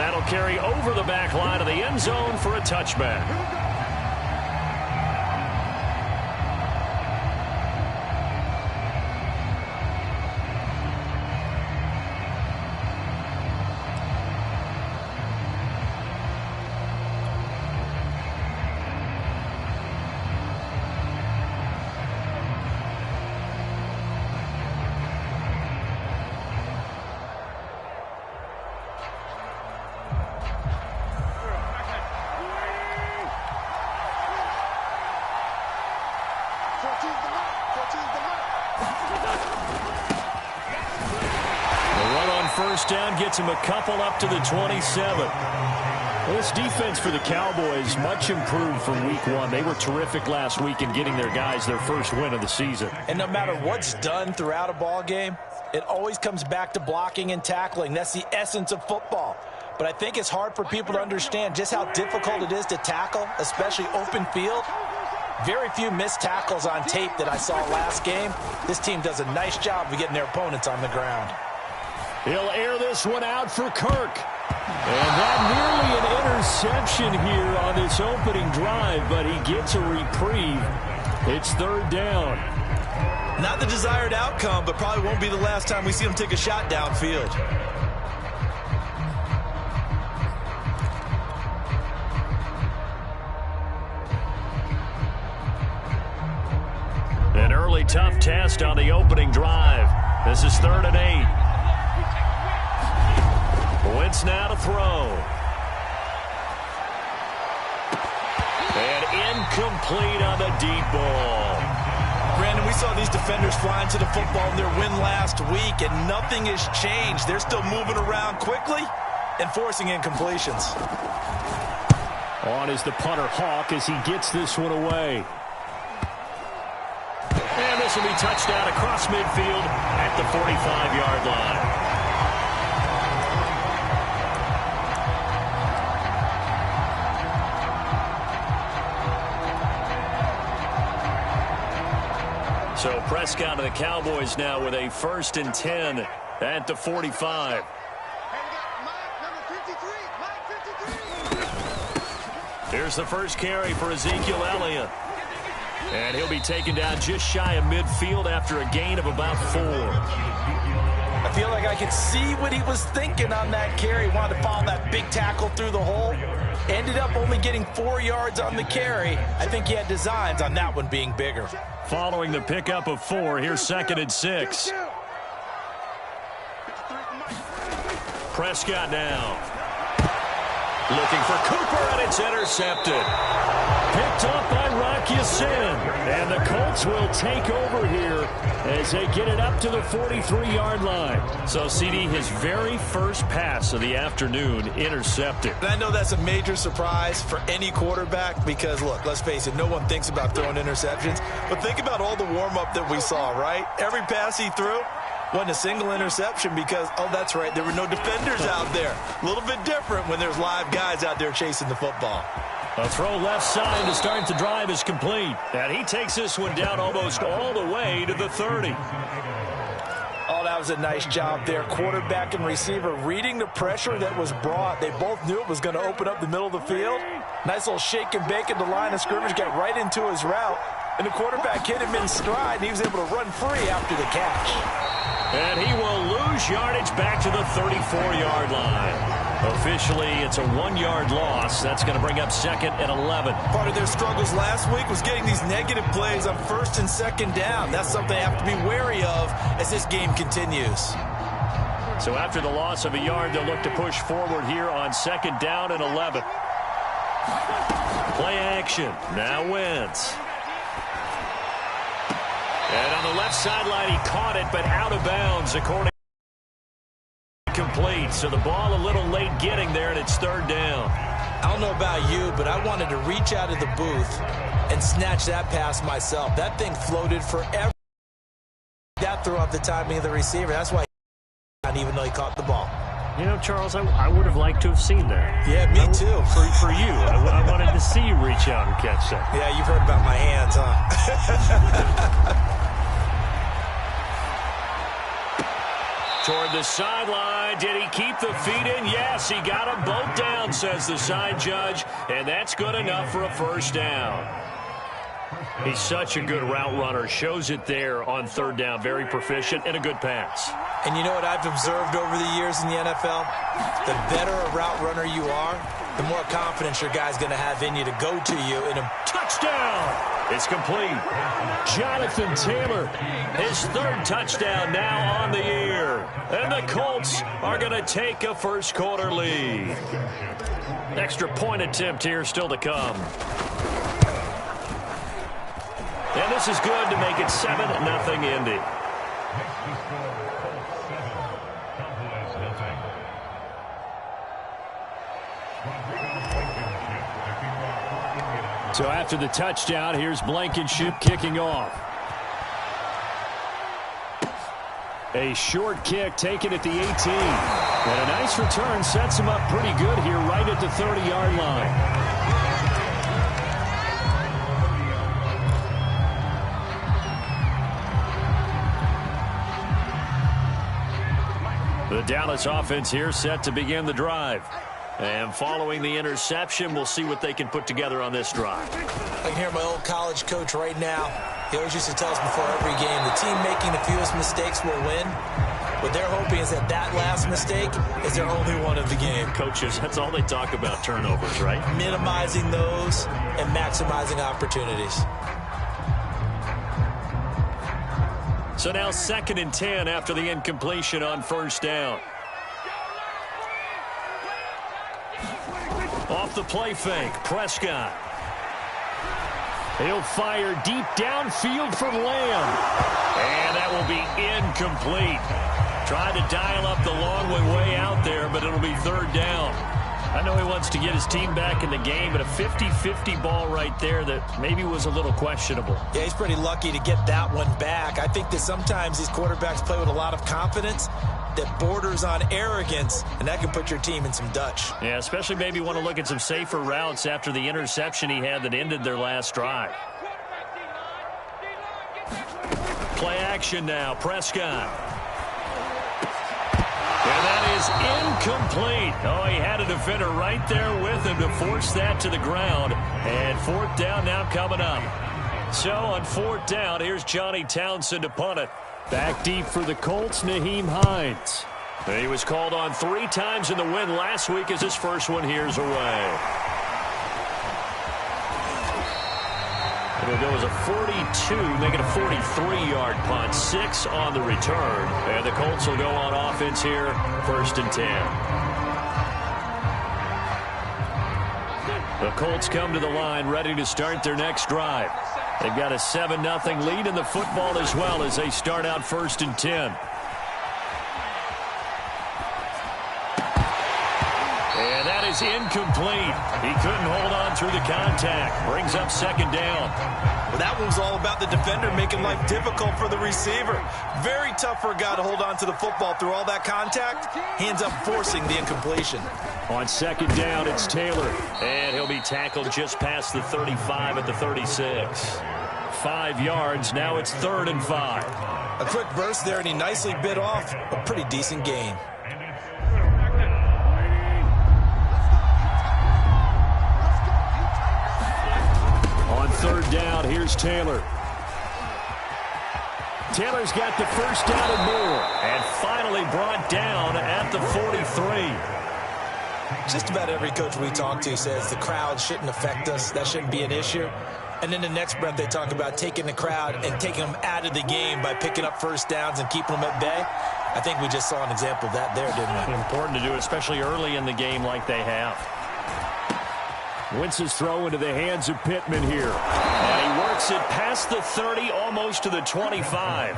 that'll carry over the back line of the end zone for a touchback. First down gets him a couple up to the 27. Well, this defense for the Cowboys much improved from week one. They were terrific last week in getting their guys their first win of the season. And no matter what's done throughout a ball game, it always comes back to blocking and tackling. That's the essence of football. But I think it's hard for people to understand just how difficult it is to tackle, especially open field. Very few missed tackles on tape that I saw last game. This team does a nice job of getting their opponents on the ground. He'll air this one out for Kirk. And that nearly an interception here on this opening drive, but he gets a reprieve. It's third down. Not the desired outcome, but probably won't be the last time we see him take a shot downfield. An early tough test on the opening drive. This is 3rd and 8. Wentz now to throw. And incomplete on the deep ball. Brandon, we saw these defenders flying to the football in their win last week, and nothing has changed. They're still moving around quickly and forcing incompletions. On is the punter Hawk as he gets this one away. And this will be touchdown across midfield at the 45-yard line. So Prescott and the Cowboys now with a 1st and 10 at the 45. Here's the first carry for Ezekiel Elliott. And he'll be taken down just shy of midfield after a gain of about 4. I feel like I could see what he was thinking on that carry. He wanted to follow that big tackle through the hole. Ended up only getting 4 yards on the carry. I think he had designs on that one being bigger. Following the pickup of 4, here's 2nd and 6. Prescott now. Looking for Cooper, and it's intercepted. Picked up by Rocky Sin. And the Colts will take over here as they get it up to the 43-yard line. So, CD, his very first pass of the afternoon intercepted. And I know that's a major surprise for any quarterback because, look, let's face it, no one thinks about throwing interceptions. But think about all the warm-up that we saw, right? Every pass he threw wasn't a single interception because, oh, that's right, there were no defenders out there. A little bit different when there's live guys out there chasing the football. A throw left side to start the drive is complete. And he takes this one down almost all the way to the 30. Oh, that was a nice job there. Quarterback and receiver reading the pressure that was brought. They both knew it was going to open up the middle of the field. Nice little shake and bake at the line of scrimmage, got right into his route. And the quarterback hit him in stride, and he was able to run free after the catch. And he will lose yardage back to the 34-yard line. Officially, it's a 1-yard loss. That's going to bring up 2nd and 11. Part of their struggles last week was getting these negative plays on 1st and 2nd down. That's something they have to be wary of as this game continues. So after the loss of a yard, they'll look to push forward here on 2nd down and 11. Play action. Now Wentz. And on the left sideline, he caught it, but out of bounds, according to complete. So the ball a little late getting there, and it's 3rd down. I don't know about you, but I wanted to reach out of the booth and snatch that pass myself. That thing floated forever. That threw off the timing of the receiver. That's why he even though he caught the ball. You know, Charles, I would have liked to have seen that. Yeah, me too. For you. I wanted to see you reach out and catch that. Yeah, you've heard about my hands, huh? Toward the sideline. Did he keep the feet in? Yes, he got them both down, says the side judge. And that's good enough for a first down. He's such a good route runner. Shows it there on third down. Very proficient and a good pass. And you know what I've observed over the years in the NFL? The better a route runner you are, the more confidence your guy's going to have in you to go to you in a touchdown. It's complete. Jonathan Taylor, his third touchdown now on the year. And the Colts are going to take a first quarter lead. Extra point attempt here still to come. And this is good to make it 7-0 Indy. So after the touchdown, here's Blankenship kicking off. A short kick taken at the 18. And a nice return sets him up pretty good here right at the 30-yard line. The Dallas offense here set to begin the drive. And following the interception, we'll see what they can put together on this drive. I can hear my old college coach right now. He always used to tell us before every game, the team making the fewest mistakes will win. What they're hoping is that that last mistake is their only one of the game. Coaches, that's all they talk about, turnovers, right? Minimizing those and maximizing opportunities. So now 2nd and 10 after the incompletion on first down. Off the play fake, Prescott. He'll fire deep downfield for Lamb. And that will be incomplete. Tried to dial up the long way out there, but it'll be third down. I know he wants to get his team back in the game, but a 50-50 ball right there that maybe was a little questionable. Yeah, he's pretty lucky to get that one back. I think that sometimes these quarterbacks play with a lot of confidence that borders on arrogance, and that can put your team in some Dutch. Yeah, especially maybe want to look at some safer routes after the interception he had that ended their last drive. Play action now, Prescott. And that is incomplete. Oh, he had a defender right there with him to force that to the ground. And fourth down now coming up. So on fourth down, here's Johnny Townsend to punt it. Back deep for the Colts, Nyheim Hines. He was called on 3 times in the win last week as his first one here's away. It'll go as a 42, make it a 43-yard punt, 6 on the return. And the Colts will go on offense here, 1st and 10. The Colts come to the line ready to start their next drive. They've got a 7-0 lead in the football as well as they start out 1st and 10. And that is incomplete. He couldn't hold on through the contact. Brings up 2nd down. Well, that one was all about the defender making life difficult for the receiver. Very tough for a guy to hold on to the football through all that contact. He ends up forcing the incompletion. On 2nd down, it's Taylor. And he'll be tackled just past the 35 at the 36. 5 yards. Now it's 3rd and 5. A quick burst there, and he nicely bit off a pretty decent gain. On 3rd down, here's Taylor. Taylor's got the first down and more. And finally brought down at the 43. Just about every coach we talk to says the crowd shouldn't affect us. That shouldn't be an issue. And then the next breath they talk about taking the crowd and taking them out of the game by picking up first downs and keeping them at bay. I think we just saw an example of that there, didn't we? Important to do, especially early in the game like they have. Wentz's throw into the hands of Pittman here. And he works it past the 30, almost to the 25.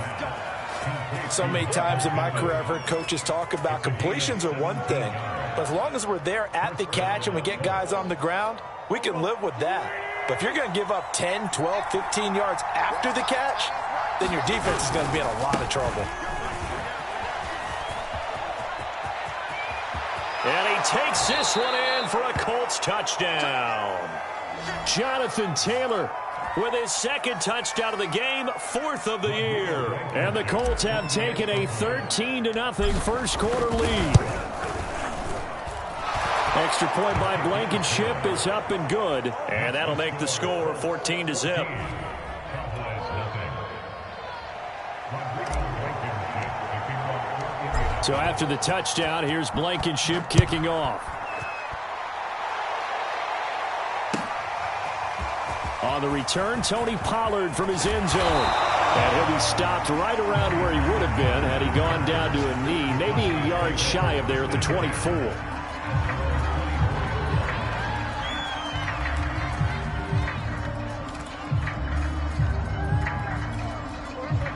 So many times in my career I've heard coaches talk about completions are one thing. But as long as we're there at the catch and we get guys on the ground, we can live with that. But if you're going to give up 10, 12, 15 yards after the catch, then your defense is going to be in a lot of trouble. And he takes this one in for a Colts touchdown. Jonathan Taylor with his second touchdown of the game, 4th of the year. And the Colts have taken a 13-0 first quarter lead. Extra point by Blankenship is up and good, and that'll make the score 14-0. So after the touchdown, here's Blankenship kicking off. On the return, Tony Pollard from his end zone. And he'll be stopped right around where he would have been had he gone down to a knee, maybe a yard shy of there at the 24.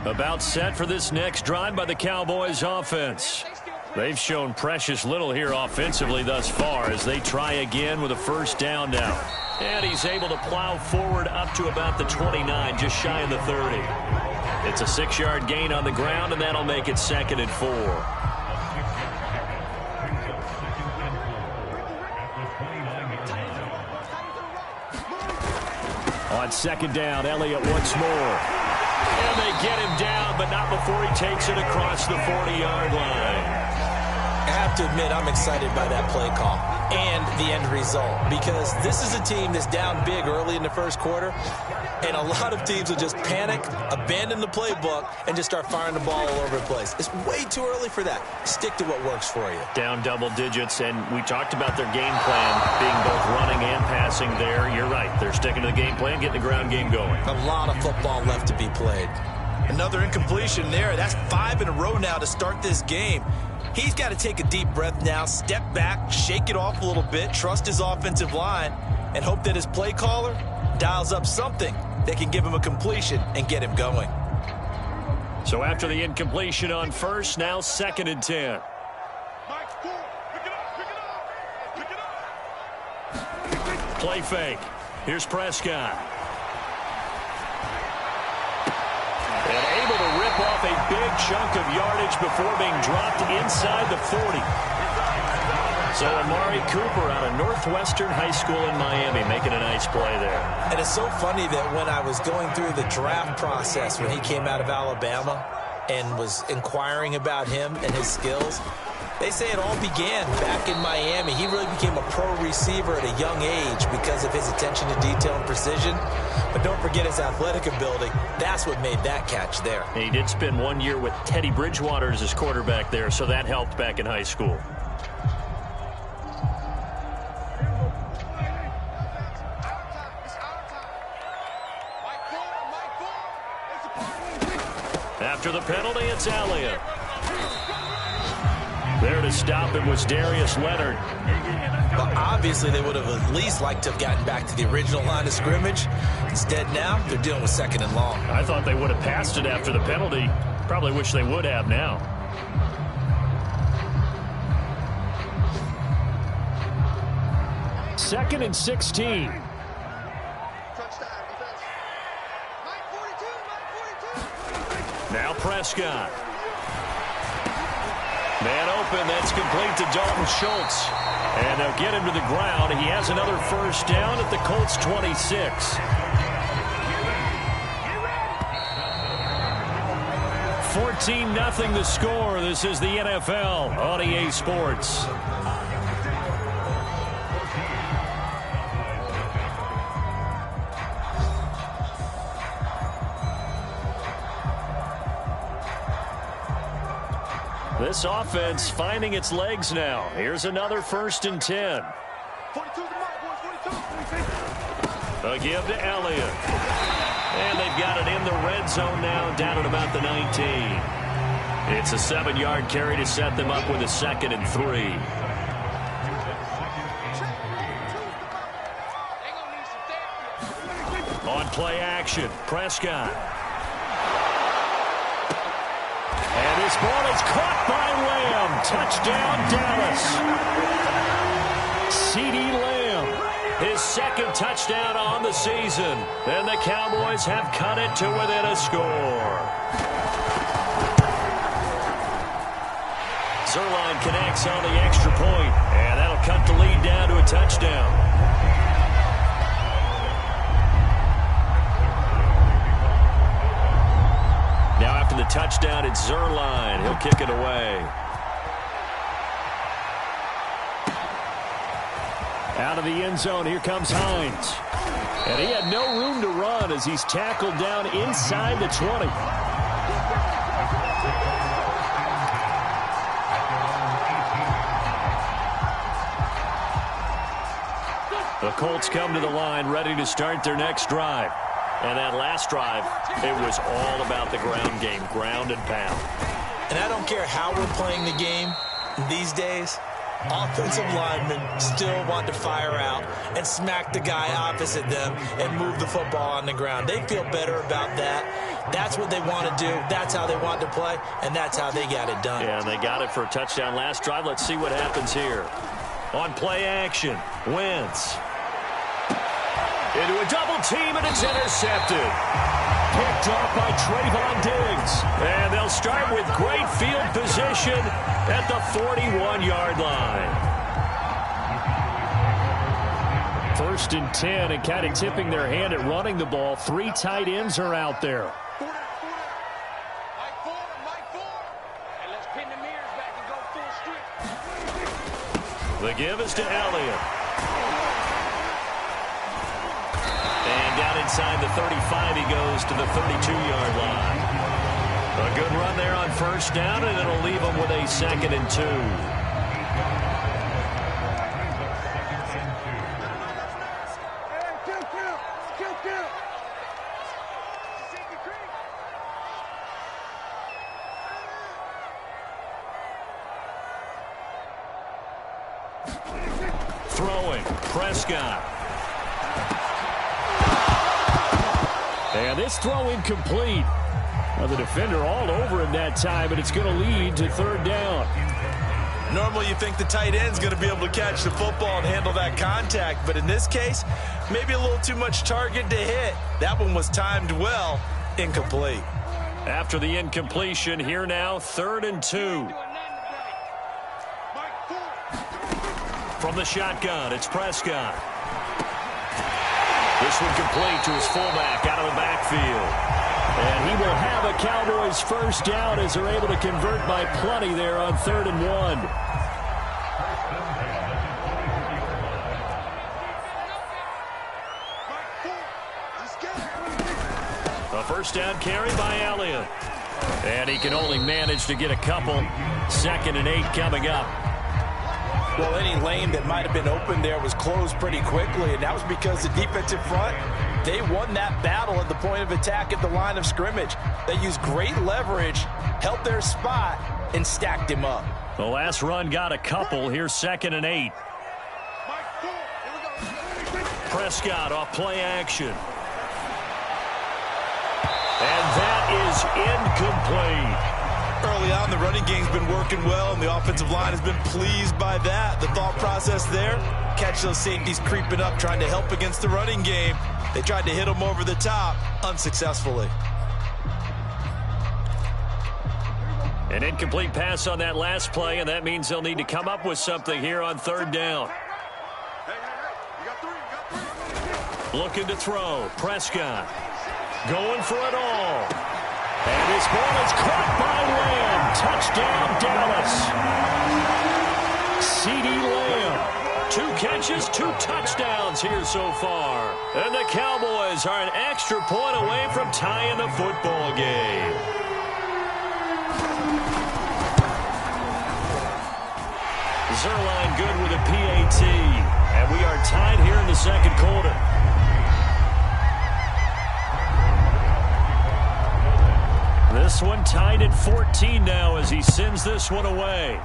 About set for this next drive by the Cowboys offense. They've shown precious little here offensively thus far as they try again with a first down now. And he's able to plow forward up to about the 29, just shy of the 30. It's a 6-yard gain on the ground, and that'll make it 2nd and 4. On 2nd down, Elliott once more. And they get him down, but not before he takes it across the 40-yard line. I have to admit, I'm excited by that play call and the end result, because this is a team that's down big early in the first quarter, and a lot of teams will just panic, abandon the playbook, and just start firing the ball all over the place. It's way too early for that. Stick to what works for you. Down double digits, and we talked about their game plan being both running and passing there. You're right. They're sticking to the game plan, getting the ground game going. A lot of football left to be played. Another incompletion there. That's 5 in a row now to start this game. He's got to take a deep breath now, step back, shake it off a little bit, trust his offensive line, and hope that his play caller dials up something that can give him a completion and get him going. So after the incompletion on first, now 2nd and 10. Play fake. Here's Prescott. And able to rip off a big chunk of yardage before being dropped inside the 40. So Amari Cooper out of Northwestern High School in Miami making a nice play there. And it's so funny that when I was going through the draft process when he came out of Alabama and was inquiring about him and his skills, they say it all began back in Miami. He really became a pro receiver at a young age because of his attention to detail and precision. But don't forget his athletic ability. That's what made that catch there. He did spend 1 year with Teddy Bridgewater as his quarterback there, so that helped back in high school. After the penalty, it's Elliott. There to stop him was Darius Leonard. Well, obviously, they would have at least liked to have gotten back to the original line of scrimmage. Instead, now, they're dealing with 2nd and long. I thought they would have passed it after the penalty. Probably wish they would have now. Second and 16. Now Prescott. Man open, that's complete to Dalton Schultz. And they'll get him to the ground. He has another first down at the Colts 26. 14-0 the score. This is the NFL on EA Sports. This offense finding its legs now. Here's another 1st and 10. A give to Elliott. And they've got it in the red zone now, down at about the 19. It's a 7-yard carry to set them up with a 2nd and 3. On play action, Prescott. And this ball is caught by Lamb. Touchdown, Dallas. CeeDee Lamb, his 2nd touchdown on the season. And the Cowboys have cut it to within a score. Zerline connects on the extra point, and that'll cut the lead down to a touchdown. the touchdown. It's Zerline. He'll kick it away. Out of the end zone, here comes Hines. And he had no room to run as he's tackled down inside the 20. The Colts come to the line ready to start their next drive. And that last drive, it was all about the ground game, ground and pound. And I don't care how we're playing the game these days, offensive linemen still want to fire out and smack the guy opposite them and move the football on the ground. They feel better about that. That's what they want to do. That's how they want to play, and that's how they got it done. Yeah, and they got it for a touchdown last drive. Let's see what happens here. On play action, Wentz. Into a double team, and it's intercepted. Picked off by Trayvon Diggs. And they'll start with great field position at the 41-yard line. 1st and 10, and kind of tipping their hand at running the ball. 3 tight ends are out there. The give is to Elliott. And down inside the 35, he goes to the 32-yard line. A good run there on 1st down, and it'll leave him with a 2nd and 2. Throwing, Prescott. And this throw incomplete. Well, the defender all over him that time, and it's going to lead to 3rd down. Normally you think the tight end's going to be able to catch the football and handle that contact, but in this case, maybe a little too much target to hit. That one was timed well, incomplete. After the incompletion, here now, 3rd and 2. From the shotgun, it's Prescott. This one complete to his fullback out of the backfield. And he will have a Cowboys 1st down as they're able to convert by plenty there on 3rd and 1. A 1st down carry by Elliott. And he can only manage to get a couple. 2nd and 8 coming up. Well, any lane that might have been open there was closed pretty quickly, and that was because the defensive front, they won that battle at the point of attack at the line of scrimmage. They used great leverage, held their spot, and stacked him up. The last run got a couple. Here's 2nd and 8. Prescott off play action. And that is incomplete. Early on, the running game's been working well, and the offensive line has been pleased by that. The thought process there, catch those safeties creeping up, trying to help against the running game. They tried to hit them over the top, unsuccessfully. An incomplete pass on that last play, and that means they'll need to come up with something here on 3rd down. Looking to throw. Prescott going for it all. And this ball is caught by Lamb. Touchdown, Dallas. CeeDee Lamb. 2 catches, 2 touchdowns here so far. And the Cowboys are an extra point away from tying the football game. Zerline good with a PAT. And we are tied here in the 2nd quarter. This one tied at 14 now as he sends this one away.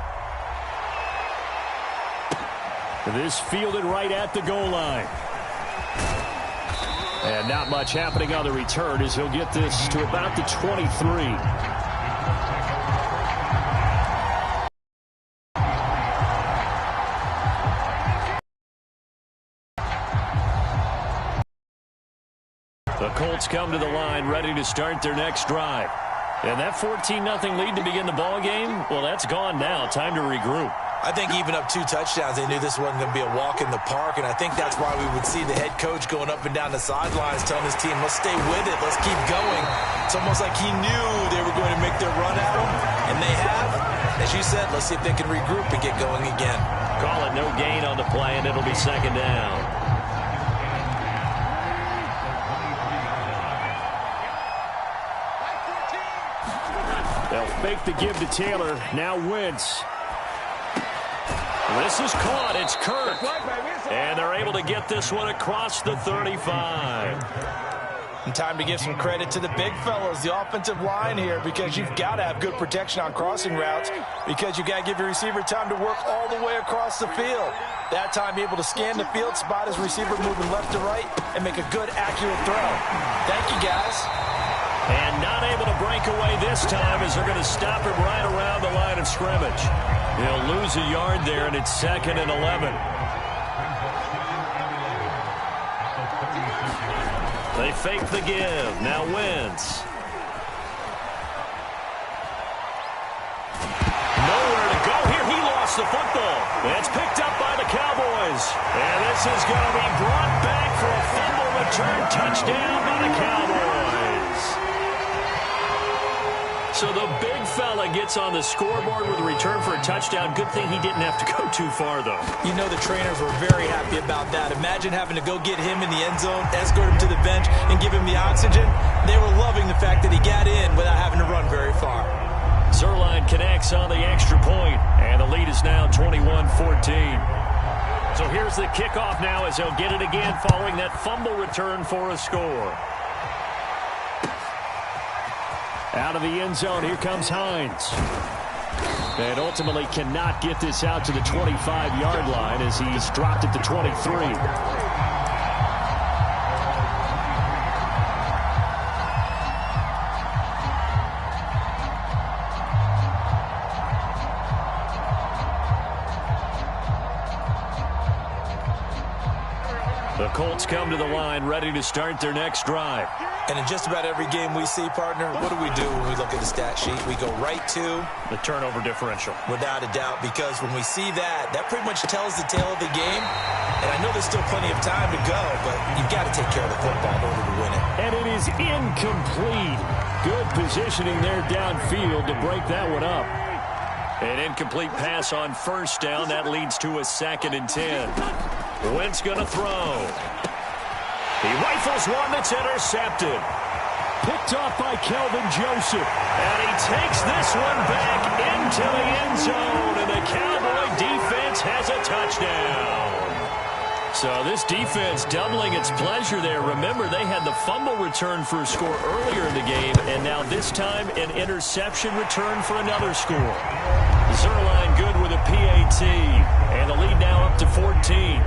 This fielded right at the goal line. And not much happening on the return as he'll get this to about the 23. The Colts come to the line ready to start their next drive. And that 14-0 lead to begin the ball game, well, that's gone now. Time to regroup. I think even up 2 touchdowns, they knew this wasn't going to be a walk in the park, and I think that's why we would see the head coach going up and down the sidelines telling his team, let's stay with it, let's keep going. It's almost like he knew they were going to make their run at him, and they have. As you said, let's see if they can regroup and get going again. Call it no gain on the play, and it'll be 2nd down. They'll fake the give to Taylor. Now Wentz. This is caught. It's Kirk. And they're able to get this one across the 35. And time to give some credit to the big fellas, the offensive line here, because you've got to have good protection on crossing routes, because you've got to give your receiver time to work all the way across the field. That time, able to scan the field, spot his receiver moving left to right, and make a good, accurate throw. Thank you, guys. And not able to break away this time as they're going to stop him right around the line of scrimmage. He'll lose a yard there, and it's 2nd and 11. They fake the give. Now Wentz. Nowhere to go here. He lost the football. It's picked up by the Cowboys. And this is going to be brought back for a fumble return touchdown by the Cowboys. So the big fella gets on the scoreboard with a return for a touchdown. Good thing he didn't have to go too far, though. You know the trainers were very happy about that. Imagine having to go get him in the end zone, escort him to the bench, and give him the oxygen. They were loving the fact that he got in without having to run very far. Zerline connects on the extra point, and the lead is now 21-14. So here's the kickoff now as they'll get it again following that fumble return for a score. Out of the end zone, here comes Hines. And ultimately cannot get this out to the 25-yard line as he's dropped at the 23. The Colts come to the line, ready to start their next drive. And in just about every game we see, partner, what do we do when we look at the stat sheet? We go right to the turnover differential. Without a doubt, because when we see that, that pretty much tells the tale of the game. And I know there's still plenty of time to go, but you've got to take care of the football in order to win it. And it is incomplete. Good positioning there downfield to break that one up. An incomplete pass on first down. That leads to a 2nd and 10. Wentz going to throw. He rifles one that's intercepted. Picked off by Kelvin Joseph. And he takes this one back into the end zone. And the Cowboy defense has a touchdown. So this defense doubling its pleasure there. Remember, they had the fumble return for a score earlier in the game. And now this time an interception return for another score. Zerline good with a PAT. And the lead now up to 14.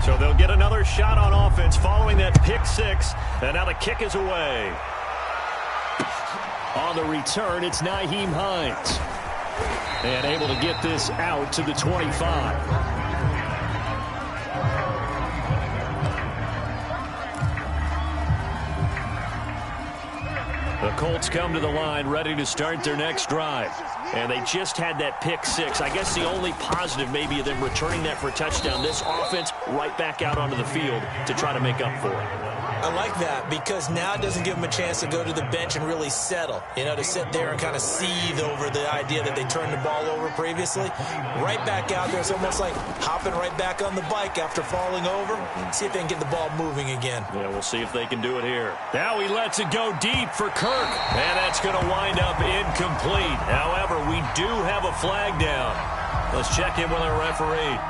So they'll get another shot on offense following that pick 6. And now the kick is away. On the return, it's Nyheim Hines. And able to get this out to the 25. The Colts come to the line ready to start their next drive. And they just had that pick 6. I guess the only positive maybe of them returning that for a touchdown. This offense right back out onto the field to try to make up for it. I like that because now it doesn't give them a chance to go to the bench and really settle. You know, to sit there and kind of seethe over the idea that they turned the ball over previously. Right back out there. It's almost like hopping right back on the bike after falling over. See if they can get the ball moving again. Yeah, we'll see if they can do it here. Now he lets it go deep for Kirk. And that's going to wind up incomplete. However, we do have a flag down. Let's check in with our referee.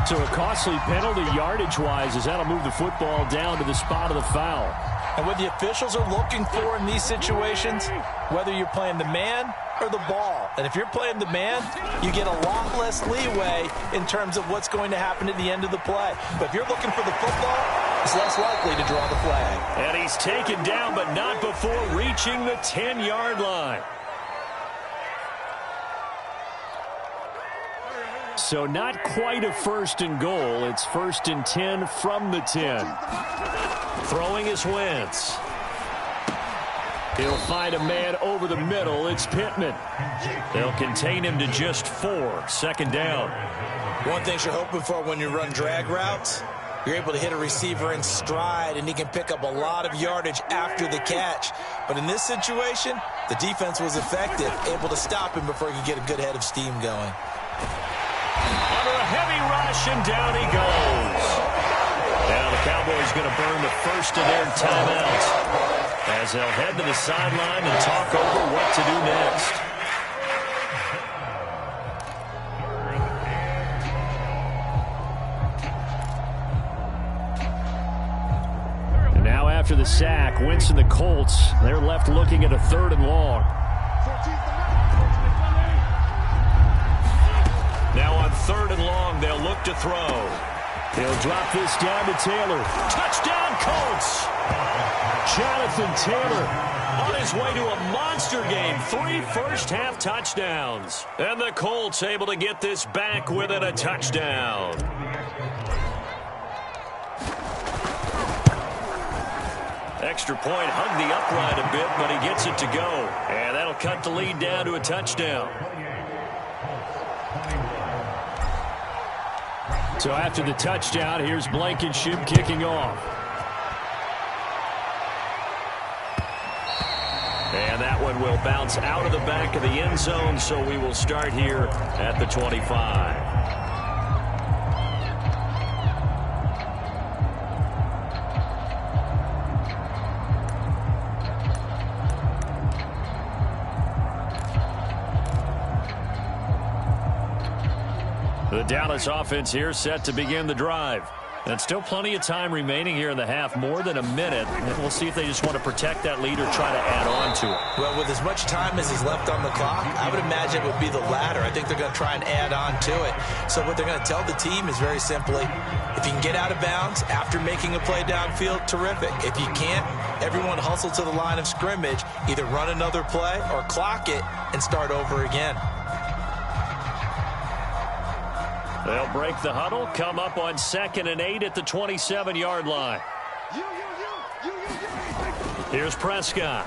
So a costly penalty yardage-wise as that'll move the football down to the spot of the foul. And what the officials are looking for in these situations, whether you're playing the man or the ball. And if you're playing the man, you get a lot less leeway in terms of what's going to happen at the end of the play. But if you're looking for the football, it's less likely to draw the flag. And he's taken down, but not before reaching the 10-yard line. So not quite a 1st and goal. It's 1st and 10 from the 10. Throwing is Wentz. He'll find a man over the middle. It's Pittman. They'll contain him to just 4. Second down. One thing you're hoping for when you run drag routes, you're able to hit a receiver in stride, and he can pick up a lot of yardage after the catch. But in this situation, the defense was effective, able to stop him before he could get a good head of steam going. Under a heavy rush, and down he goes. Now the Cowboys going to burn the first of their timeouts as they'll head to the sideline and talk over what to do next. And now after the sack, Wentz and the Colts, they're left looking at a 3rd and long. Now on 3rd and long, they'll look to throw. He'll drop this down to Taylor. Touchdown, Colts! Jonathan Taylor on his way to a monster game. 3 first-half touchdowns. And the Colts able to get this back within a touchdown. Extra point hugged the upright a bit, but he gets it to go. And that'll cut the lead down to a touchdown. So after the touchdown, here's Blankenship kicking off. And that one will bounce out of the back of the end zone, so we will start here at the 25. The Dallas offense here set to begin the drive. And still plenty of time remaining here in the half, more than a minute. And we'll see if they just want to protect that lead or try to add on to it. Well, with as much time as is left on the clock, I would imagine it would be the latter. I think they're going to try and add on to it. So what they're going to tell the team is very simply, if you can get out of bounds after making a play downfield, terrific. If you can't, everyone hustle to the line of scrimmage, either run another play or clock it and start over again. They'll break the huddle, come up on 2nd and 8 at the 27-yard line. Here's Prescott.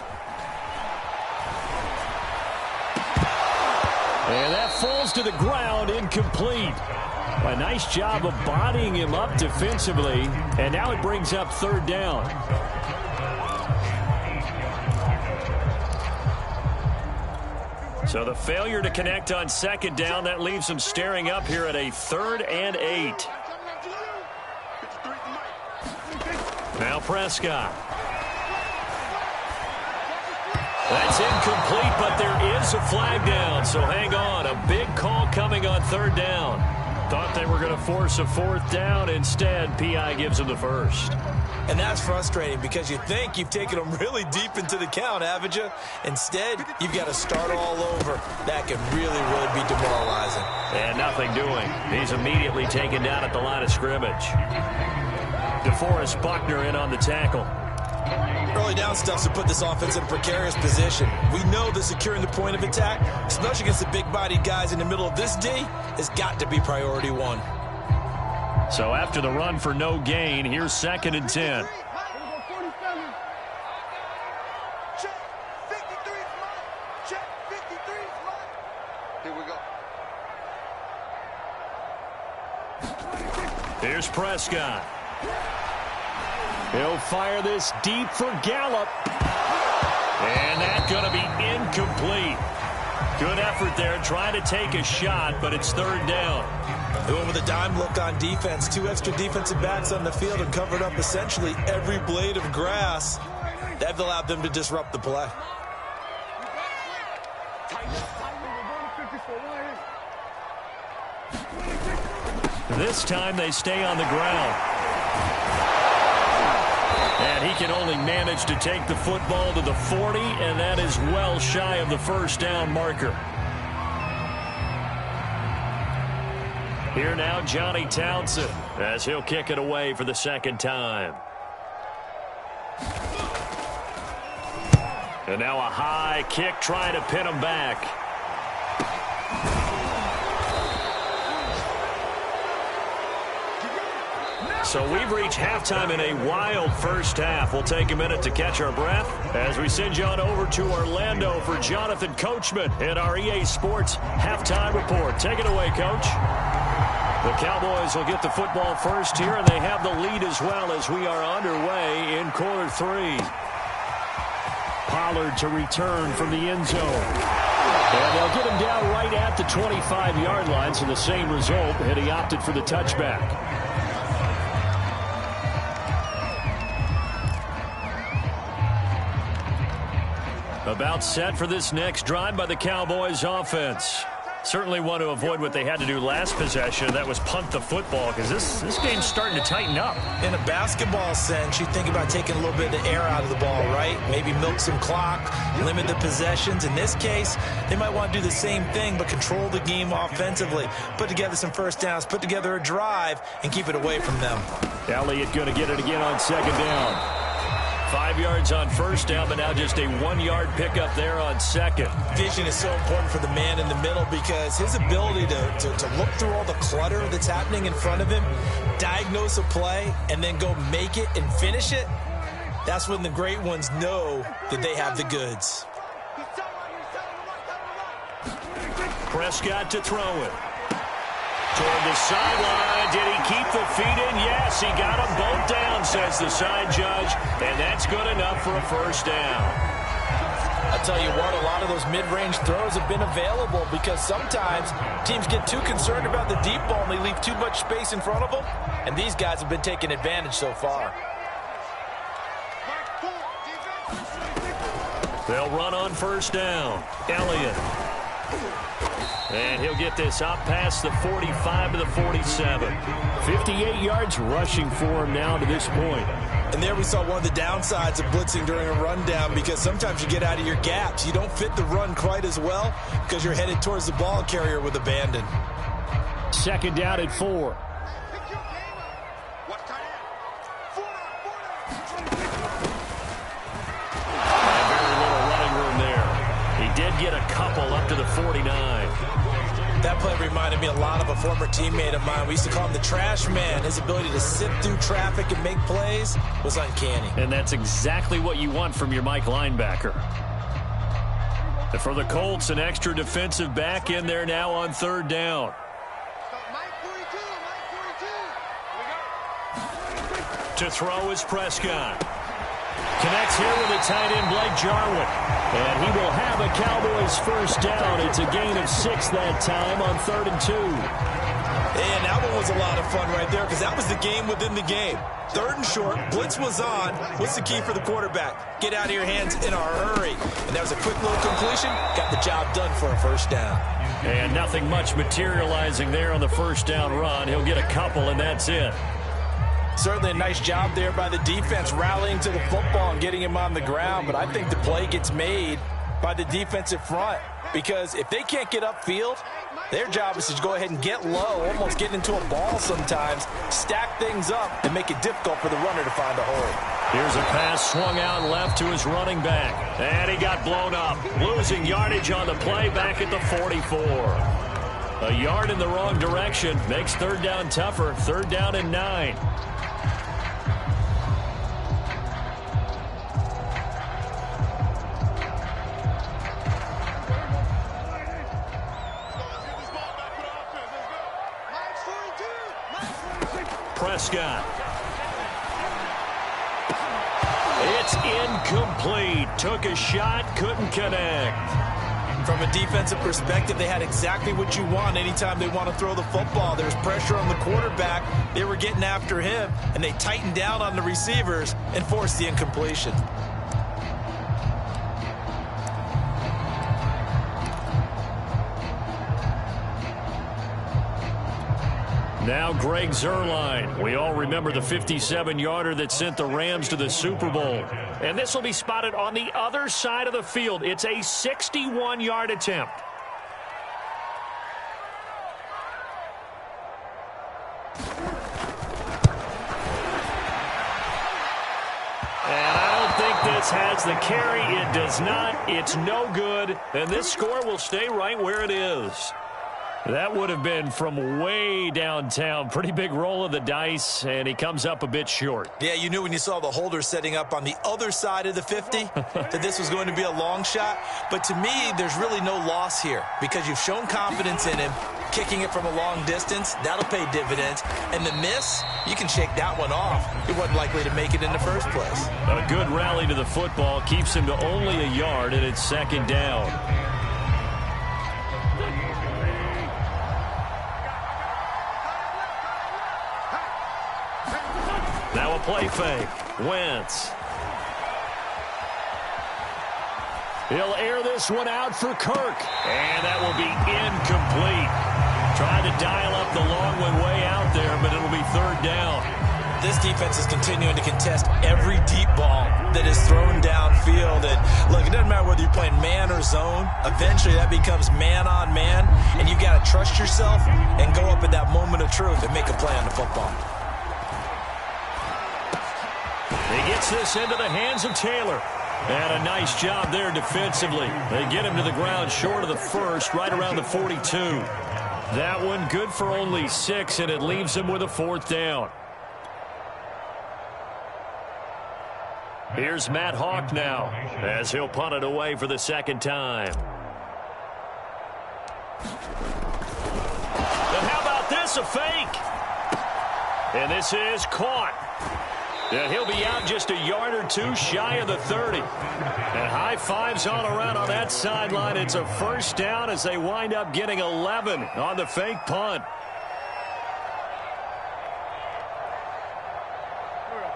And that falls to the ground, incomplete. A nice job of bodying him up defensively, and now it brings up 3rd down. So the failure to connect on 2nd down, that leaves them staring up here at a 3rd and 8. Now Prescott. That's incomplete, but there is a flag down, so hang on. A big call coming on 3rd down. Thought they were going to force a 4th down. Instead, P.I. gives them the first. And that's frustrating because you think you've taken them really deep into the count, haven't you? Instead, you've got to start all over. That can really be demoralizing. And nothing doing. He's immediately taken down at the line of scrimmage. DeForest Buckner in on the tackle. Early down stuff to put this offense in a precarious position. We know that securing the point of attack, especially against the big-bodied guys in the middle of this D, has got to be priority 1. So after the run for no gain, here's 2nd and 10. Here's Prescott. He'll fire this deep for Gallup. And that's going to be incomplete. Good effort there, trying to take a shot, but it's 3rd down. They went with a dime look on defense. 2 extra defensive backs on the field and covered up essentially every blade of grass. That allowed them to disrupt the play. This time they stay on the ground. And he can only manage to take the football to the 40, and that is well shy of the 1st down marker. Here now, Johnny Townsend, as he'll kick it away for the 2nd time. And now a high kick trying to pin him back. So we've reached halftime in a wild first half. We'll take a minute to catch our breath as we send you on over to Orlando for Jonathan Coachman in our EA Sports halftime report. Take it away, Coach. The Cowboys will get the football first here, and they have the lead as well as we are underway in quarter 3. Pollard to return from the end zone. And they'll get him down right at the 25-yard line, so the same result, and he opted for the touchback. About set for this next drive by the Cowboys offense. Certainly want to avoid what they had to do last possession. That was punt the football, because this game's starting to tighten up. In a basketball sense, you think about taking a little bit of the air out of the ball, right? Maybe milk some clock, limit the possessions. In this case, they might want to do the same thing, but control the game offensively. Put together some first downs, put together a drive, and keep it away from them. Elliott going to get it again on second down. 5 yards on first down, but now just a 1-yard pickup there on second. Vision is so important for the man in the middle because his ability to look through all the clutter that's happening in front of him, diagnose a play, and then go make it and finish it, that's when the great ones know that they have the goods. Prescott to throw it. Toward the sideline. Did he keep the feet in? Yes, he got them both down, says the side judge, and that's good enough for a first down. I'll tell you what, a lot of those mid-range throws have been available because sometimes teams get too concerned about the deep ball and they leave too much space in front of them, and these guys have been taking advantage so far. They'll run on first down. Elliott. And he'll get this up past the 45 to the 47. 58 yards rushing for him now to this point. And there we saw one of the downsides of blitzing during a rundown because sometimes you get out of your gaps. You don't fit the run quite as well because you're headed towards the ball carrier with abandon. Second down at 4. Did get a couple up to the 49. That play reminded me a lot of a former teammate of mine. We used to call him the trash man. His ability to sift through traffic and make plays was uncanny. And that's exactly what you want from your Mike linebacker. And for the Colts, an extra defensive back in there now on third down. To throw is Prescott. Connects here with a tight end, Blake Jarwin. And he will have a Cowboys first down. It's a gain of 6 that time on 3rd and 2. And that one was a lot of fun right there because that was the game within the game. 3rd and short, blitz was on. What's the key for the quarterback? Get out of your hands in a hurry. And that was a quick little completion. Got the job done for a first down. And nothing much materializing there on the first down run. He'll get a couple, and that's it. Certainly a nice job there by the defense rallying to the football and getting him on the ground. But I think the play gets made by the defensive front because if they can't get upfield, their job is to go ahead and get low, almost get into a ball sometimes, stack things up, and make it difficult for the runner to find a hole. Here's a pass swung out left to his running back. And he got blown up. Losing yardage on the play back at the 44. A yard in the wrong direction makes third down tougher. 3rd down and 9. Prescott. It's incomplete. Took a shot, couldn't connect. From a defensive perspective, they had exactly what you want anytime they want to throw the football. There's pressure on the quarterback. They were getting after him, and they tightened down on the receivers and forced the incompletion. Now Greg Zuerlein. We all remember the 57-yarder that sent the Rams to the Super Bowl. And this will be spotted on the other side of the field. It's a 61-yard attempt. And I don't think this has the carry. It does not. It's no good. And this score will stay right where it is. That would have been from way downtown. Pretty big roll of the dice, and he comes up a bit short. Yeah, you knew when you saw the holder setting up on the other side of the 50 that this was going to be a long shot. But to me, there's really no loss here because you've shown confidence in him. Kicking it from a long distance, that'll pay dividends. And the miss, you can shake that one off. He wasn't likely to make it in the first place. A good rally to the football keeps him to only a yard, and it's second down. Now a play fake. Wentz. He'll air this one out for Kirk. And that will be incomplete. Trying to dial up the long one way out there, but it'll be third down. This defense is continuing to contest every deep ball that is thrown downfield. And look, it doesn't matter whether you're playing man or zone. Eventually that becomes man on man. And you've got to trust yourself and go up at that moment of truth and make a play on the football. He gets this into the hands of Taylor. And a nice job there defensively. They get him to the ground short of the first, right around the 42. That one good for only 6, and it leaves him with a fourth down. Here's Matt Hawk now, as he'll punt it away for the second time. And how about this, a fake? And this is caught. Yeah, he'll be out just a yard or two shy of the 30. And high fives all around on that sideline. It's a first down as they wind up getting 11 on the fake punt.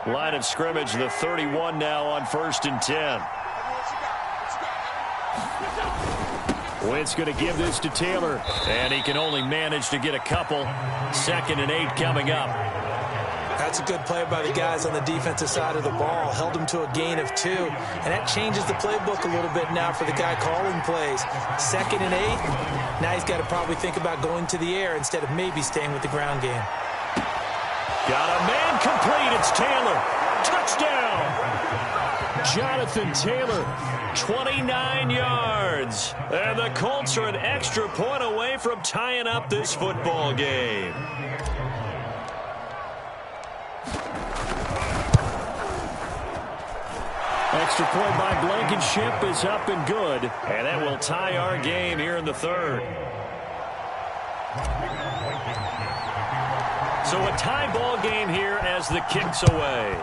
Line of scrimmage, the 31 now on 1st and 10. Wentz going to give this to Taylor, and he can only manage to get a couple. 2nd and 8 coming up. That's a good play by the guys on the defensive side of the ball. Held him to a gain of 2. And that changes the playbook a little bit now for the guy calling plays. 2nd and 8. Now he's got to probably think about going to the air instead of maybe staying with the ground game. Got a man complete. It's Taylor. Touchdown. Jonathan Taylor, 29 yards. And the Colts are an extra point away from tying up this football game. Extra point by Blankenship is up and good. And that will tie our game here in the 3rd. So a tie ball game here as the kick's away.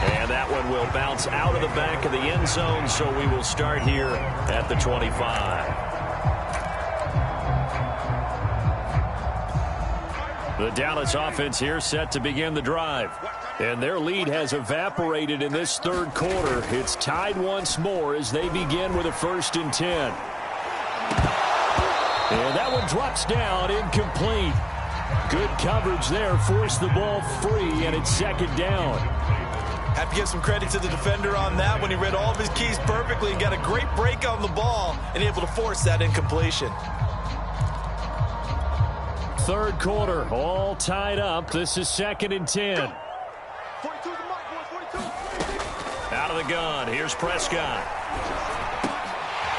And that one will bounce out of the back of the end zone, so we will start here at the 25. The Dallas offense here set to begin the drive. And their lead has evaporated in this 3rd quarter. It's tied once more as they begin with a 1st and 10. And that one drops down, incomplete. Good coverage there, forced the ball free, and it's 2nd down. Have to give some credit to the defender on that when he read all of his keys perfectly and got a great break on the ball and able to force that incompletion. 3rd quarter, all tied up. This is 2nd and 10. Out of the gun, here's Prescott.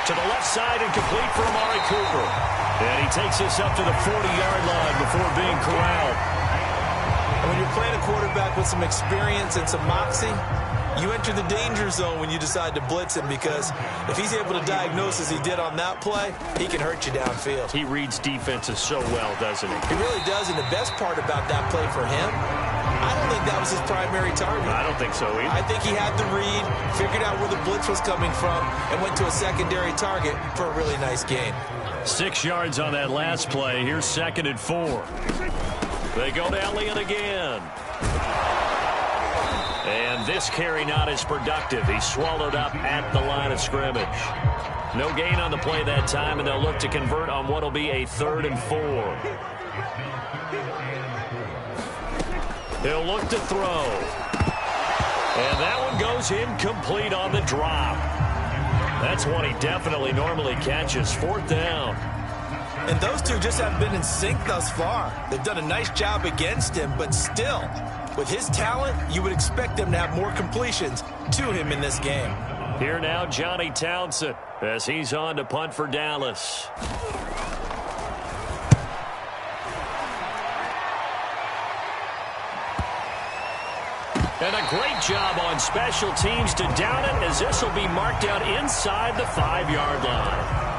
To the left side and complete for Amari Cooper. And he takes this up to the 40-yard line before being corralled. And when you're playing a quarterback with some experience and some moxie, you enter the danger zone when you decide to blitz him, because if he's able to diagnose as he did on that play, he can hurt you downfield. He reads defenses so well, doesn't he? He really does, and the best part about that play for him, I don't think that was his primary target. I don't think so either. I think he had the read, figured out where the blitz was coming from, and went to a secondary target for a really nice gain. 6 yards on that last play. Here's 2nd and 4. They go to Elliott again. And this carry not as productive. He swallowed up at the line of scrimmage. No gain on the play that time, and they'll look to convert on what will be a 3rd and 4. He'll look to throw. And that one goes incomplete on the drop. That's one he definitely normally catches. 4th down. And those two just haven't been in sync thus far. They've done a nice job against him, but still, with his talent, you would expect them to have more completions to him in this game. Here now, Johnny Townsend, as he's on to punt for Dallas. And a great job on special teams to down it, as this will be marked out inside the 5-yard line.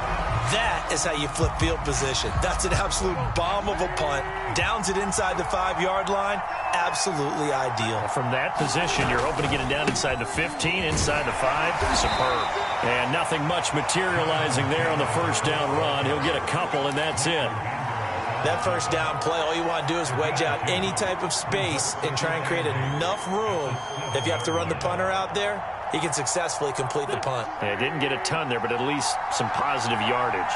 That is how you flip field position. That's an absolute bomb of a punt. Downs it inside the 5-yard line. Absolutely ideal. From that position, you're hoping to get it down inside the 15, inside the 5. Superb. And nothing much materializing there on the first down run. He'll get a couple, and that's it. That first down play, all you want to do is wedge out any type of space and try and create enough room. If you have to run the punter out there, he can successfully complete the punt. Yeah, didn't get a ton there, but at least some positive yardage.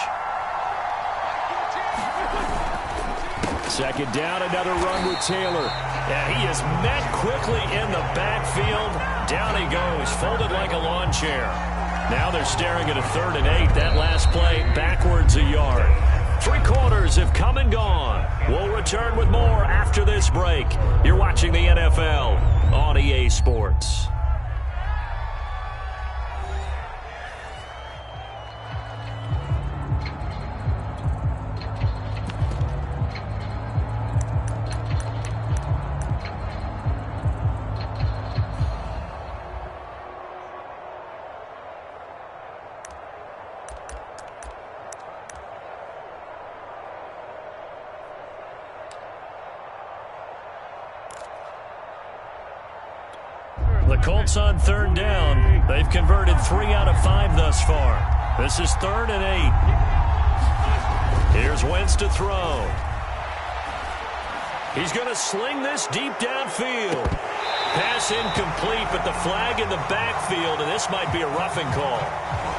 Second down, another run with Taylor. Yeah, he is met quickly in the backfield. Down he goes, folded like a lawn chair. Now they're staring at a 3rd and 8. That last play backwards a yard. 3 quarters have come and gone. We'll return with more after this break. You're watching the NFL on EA Sports. The Colts on 3rd down. They've converted 3 out of 5 thus far. This is 3rd and 8. Here's Wentz to throw. He's going to sling this deep downfield. Pass incomplete, but the flag in the backfield, and this might be a roughing call.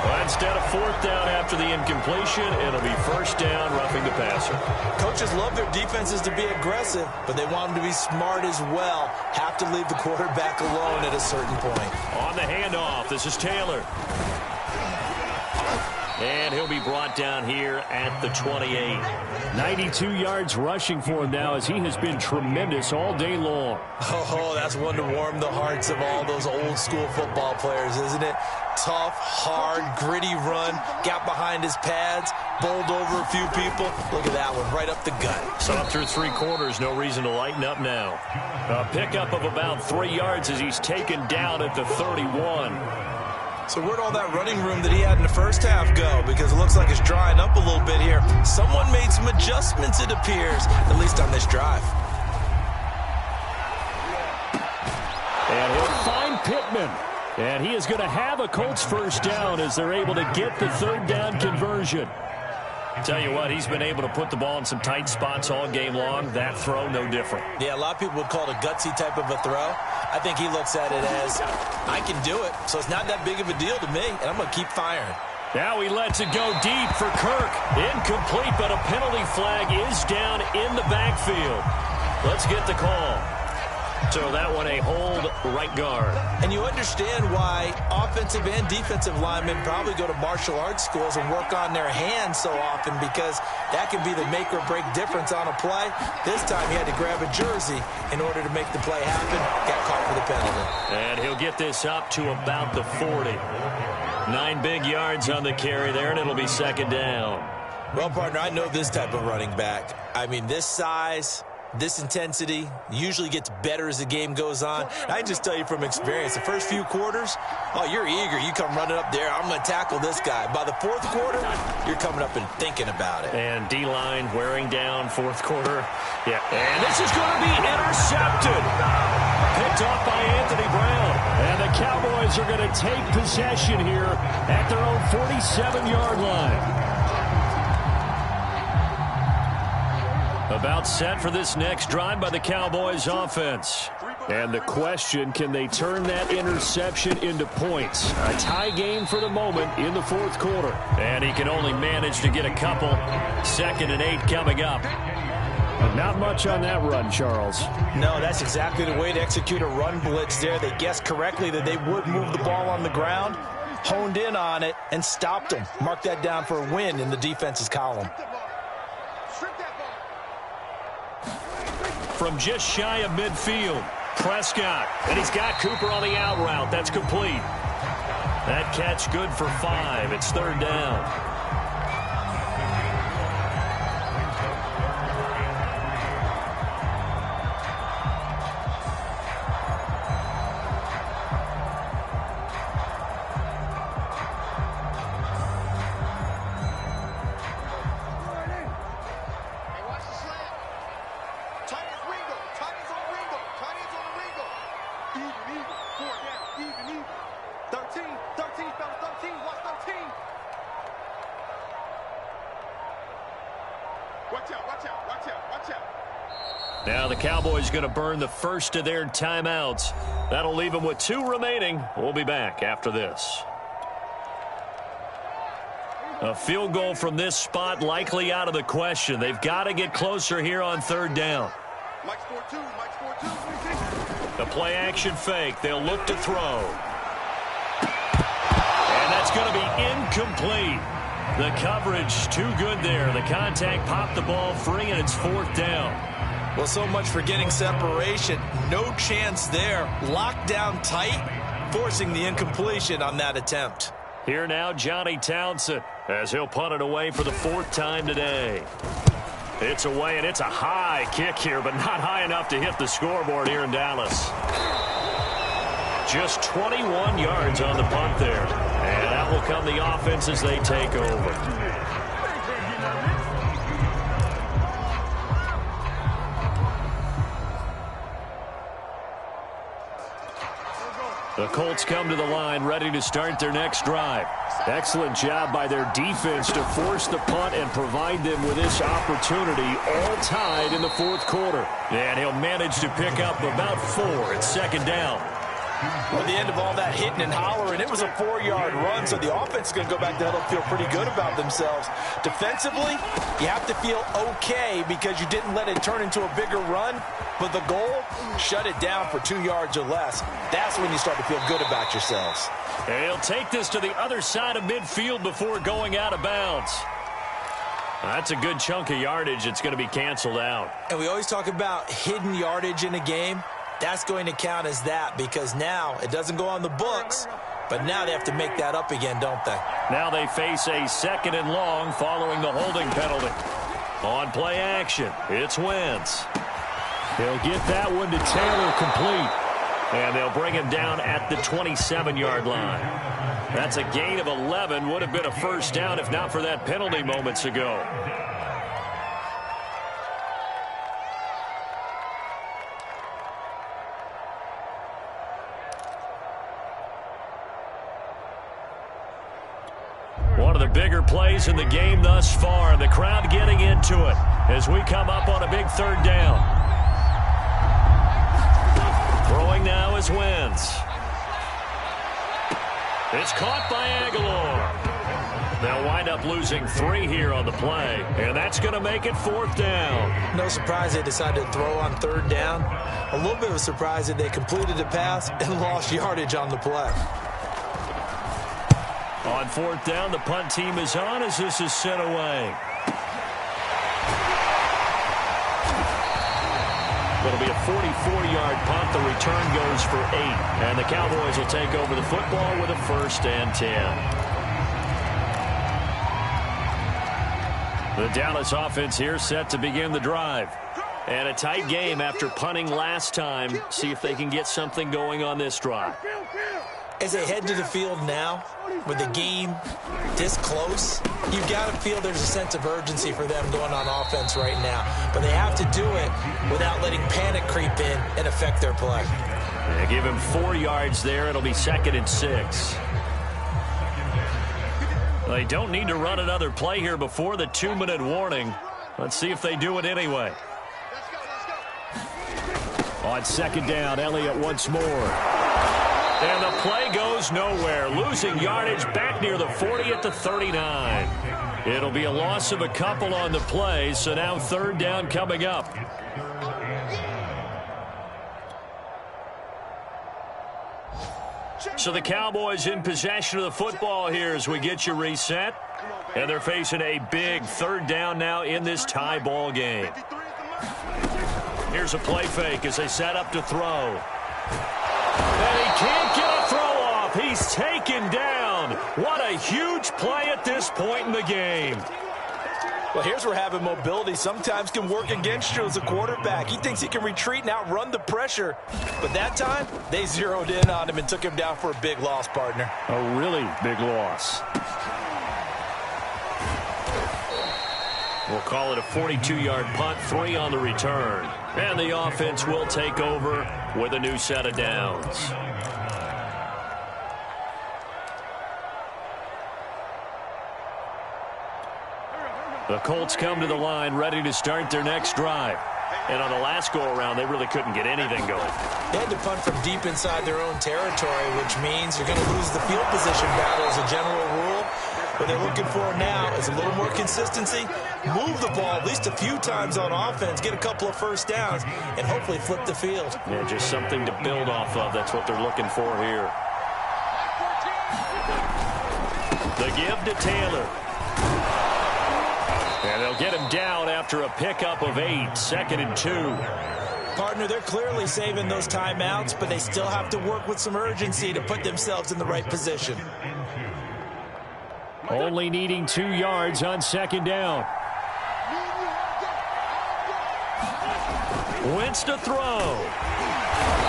Well, instead of 4th down after the incompletion, it'll be 1st down, roughing the passer. Coaches love their defenses to be aggressive, but they want them to be smart as well. Have to leave the quarterback alone at a certain point. On the handoff, this is Taylor. And he'll be brought down here at the 28. 92 yards rushing for him now, as he has been tremendous all day long. Oh, that's one to warm the hearts of all those old school football players, isn't it? Tough, hard, gritty run. Got behind his pads, bowled over a few people. Look at that one, right up the gut. So through 3 quarters, no reason to lighten up now. A pickup of about 3 yards as he's taken down at the 31. So where'd all that running room that he had in the first half go? Because it looks like it's drying up a little bit here. Someone made some adjustments, it appears, at least on this drive. And he'll find Pittman. And he is going to have a Colts 1st down as they're able to get the 3rd down conversion. Tell you what, he's been able to put the ball in some tight spots all game long. That throw, no different. Yeah, a lot of people would call it a gutsy type of a throw. I think he looks at it as, I can do it, so it's not that big of a deal to me, and I'm going to keep firing. Now he lets it go deep for Kirk. Incomplete, but a penalty flag is down in the backfield. Let's get the call. So that one a hold right guard. And you understand why offensive and defensive linemen probably go to martial arts schools and work on their hands so often, because that can be the make or break difference on a play. This time he had to grab a jersey in order to make the play happen. Got caught for the penalty. And he'll get this up to about the 40. 9 big yards on the carry there, and it'll be 2nd down. Well, partner, I know this type of running back. I mean, this size, this intensity usually gets better as the game goes on. I can just tell you from experience, the first few quarters, oh, you're eager. You come running up there, I'm going to tackle this guy. By the 4th quarter, you're coming up and thinking about it. And D-line wearing down 4th quarter. Yeah, and this is going to be intercepted. Picked off by Anthony Brown. And the Cowboys are going to take possession here at their own 47-yard line. About set for this next drive by the Cowboys offense. And the question, can they turn that interception into points? A tie game for the moment in the 4th quarter. And he can only manage to get a couple. 2nd and 8 coming up. Not much on that run, Charles. No, that's exactly the way to execute a run blitz there. They guessed correctly that they would move the ball on the ground, honed in on it, and stopped them. Mark that down for a win in the defense's column. From just shy of midfield, Prescott. And he's got Cooper on the out route. That's complete. That catch good for 5. It's third down. Now the Cowboys going to burn the first of their timeouts. That'll leave them with 2 remaining. We'll be back after this. A field goal from this spot likely out of the question. They've got to get closer here on third down. The play action fake. They'll look to throw. And that's going to be incomplete. The coverage too good there. The contact popped the ball free, and it's fourth down. Well, so much for getting separation. No chance there. Locked down tight, forcing the incompletion on that attempt. Here now, Johnny Townsend, as he'll punt it away for the 4th time today. It's away, and it's a high kick here, but not high enough to hit the scoreboard here in Dallas. Just 21 yards on the punt there. And that will come the offense as they take over. The Colts come to the line ready to start their next drive. Excellent job by their defense to force the punt and provide them with this opportunity, all tied in the 4th quarter. And he'll manage to pick up about 4 at second down. At the end of all that hitting and hollering, it was a 4-yard run, so the offense is going to go back to huddle and feel pretty good about themselves. Defensively, you have to feel okay because you didn't let it turn into a bigger run, but the goal, shut it down for 2 yards or less. That's when you start to feel good about yourselves. And he'll take this to the other side of midfield before going out of bounds. That's a good chunk of yardage. It's going to be canceled out. And we always talk about hidden yardage in a game. That's going to count as that because now it doesn't go on the books, but now they have to make that up again, don't they? Now they face a 2nd and long following the holding penalty. On play action, it's Wentz. He'll get that one to Taylor complete. And they'll bring him down at the 27-yard line. That's a gain of 11. Would have been a first down if not for that penalty moments ago. One of the bigger plays in the game thus far. The crowd getting into it as we come up on a big third down. Throwing now is Wentz. It's caught by Aguilar. They'll wind up losing 3 here on the play, and that's going to make it 4th down. No surprise they decided to throw on third down. A little bit of a surprise that they completed the pass and lost yardage on the play. On 4th down, the punt team is on as this is sent away. It'll be a 44-yard punt. The return goes for 8. And the Cowboys will take over the football with a 1st and 10. The Dallas offense here set to begin the drive. And a tight game after punting last time. See if they can get something going on this drive. As they head to the field now, with the game this close, you've got to feel there's a sense of urgency for them going on offense right now. But they have to do it without letting panic creep in and affect their play. They give him 4 yards there. It'll be 2nd and 6. They don't need to run another play here before the 2-minute warning. Let's see if they do it anyway. On 2nd down, Elliott once more. And the play goes nowhere. Losing yardage back near the 40 at the 39. It'll be a loss of a couple on the play, so now 3rd down coming up. So the Cowboys in possession of the football here as we get you reset. And they're facing a big 3rd down now in this tie ball game. Here's a play fake as they set up to throw. And he can't get a throw off. off. He's taken down. What a huge play at this point in the game. Well, here's where having mobility sometimes can work against you as a quarterback. He thinks he can retreat and outrun the pressure. But that time, they zeroed in on him and took him down for a big loss, partner. A really big loss. We'll call it a 42-yard punt, 3 on the return. And the offense will take over with a new set of downs. The Colts come to the line ready to start their next drive. And on the last go-around, they really couldn't get anything going. They had to punt from deep inside their own territory, which means you're going to lose the field position battle as a general rule. What they're looking for now is a little more consistency, move the ball at least a few times on offense, get a couple of first downs, and hopefully flip the field. Yeah, just something to build off of. That's what they're looking for here. The give to Taylor. And they'll get him down after a pickup of 8, 2nd and 2. Partner, they're clearly saving those timeouts, but they still have to work with some urgency to put themselves in the right position. Only needing 2 yards on 2nd down. Wentz to throw.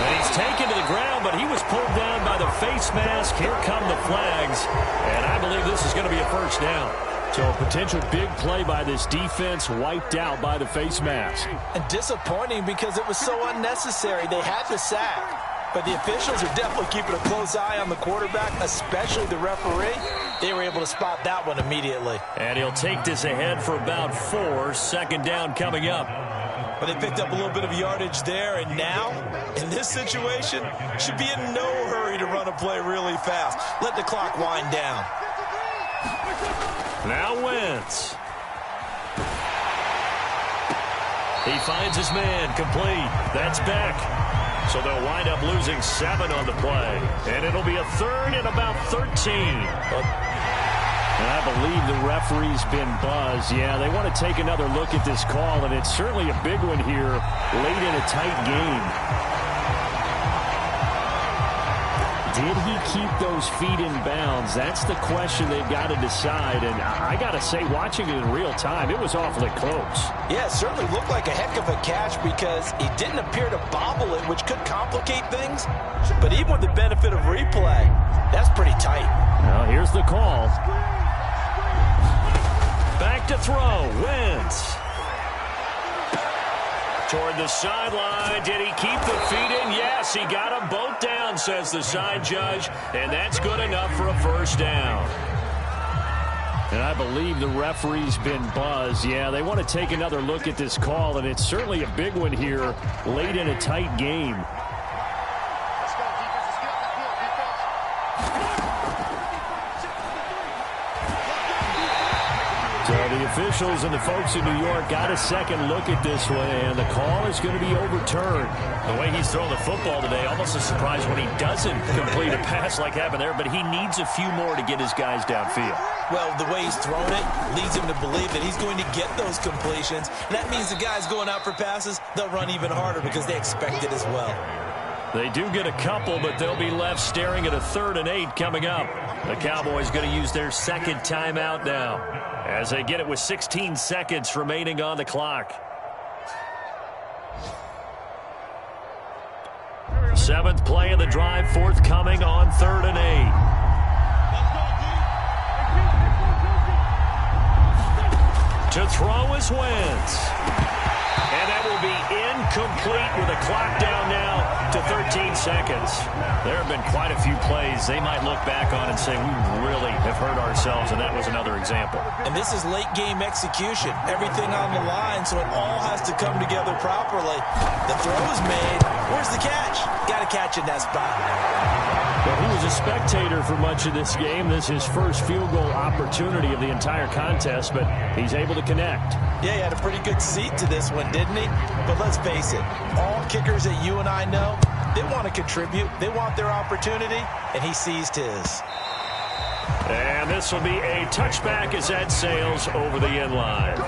And he's taken to the ground, but he was pulled down by the face mask. Here come the flags. And I believe this is going to be a first down. So a potential big play by this defense wiped out by the face mask. And disappointing because it was so unnecessary. They had the sack. But the officials are definitely keeping a close eye on the quarterback, especially the referee. They were able to spot that one immediately. And he'll take this ahead for about 4. 2nd down coming up. But they picked up a little bit of yardage there, and now, in this situation, should be in no hurry to run a play really fast. Let the clock wind down. Now Wentz. He finds his man, complete. That's Beck. So they'll wind up losing 7 on the play. And it'll be a 3rd and about 13. And I believe the referee's been buzzed. Yeah, they want to take another look at this call, and it's certainly a big one here late in a tight game. Did he keep those feet in bounds? That's the question they've got to decide. And I got to say, watching it in real time, it was awfully close. Yeah, it certainly looked like a heck of a catch because he didn't appear to bobble it, which could complicate things. But even with the benefit of replay, that's pretty tight. Now, here's the call. Back to throw. Wentz. Toward the sideline. Did he keep the feet in? Yes, he got them both down, says the side judge. And that's good enough for a first down. And I believe the referee's been buzzed. Yeah, they want to take another look at this call, and it's certainly a big one here late in a tight game. So the officials and the folks in New York got a second look at this one, and the call is going to be overturned. The way he's throwing the football today, almost a surprise when he doesn't complete a pass like happened there, but he needs a few more to get his guys downfield. Well, the way he's thrown it leads him to believe that he's going to get those completions. And that means the guys going out for passes, they'll run even harder because they expect it as well. They do get a couple, but they'll be left staring at a 3rd and 8 coming up. The Cowboys going to use their second timeout now as they get it with 16 seconds remaining on the clock. 7th play of the drive forthcoming on 3rd and 8. To throw is Wentz. And that will be incomplete with the clock down now to 13 seconds. There have been quite a few plays they might look back on and say, we really have hurt ourselves, and that was another example. And this is late game execution. Everything on the line, so it all has to come together properly. The throw is made. Where's the catch? Got to catch in that spot. Well, he was a spectator for much of this game. This is his first field goal opportunity of the entire contest, but he's able to connect. Yeah, he had a pretty good seat to this one, didn't he? But let's face it, all kickers that you and I know, they want to contribute. They want their opportunity, and he seized his. And this will be a touchback as that sails over the end line.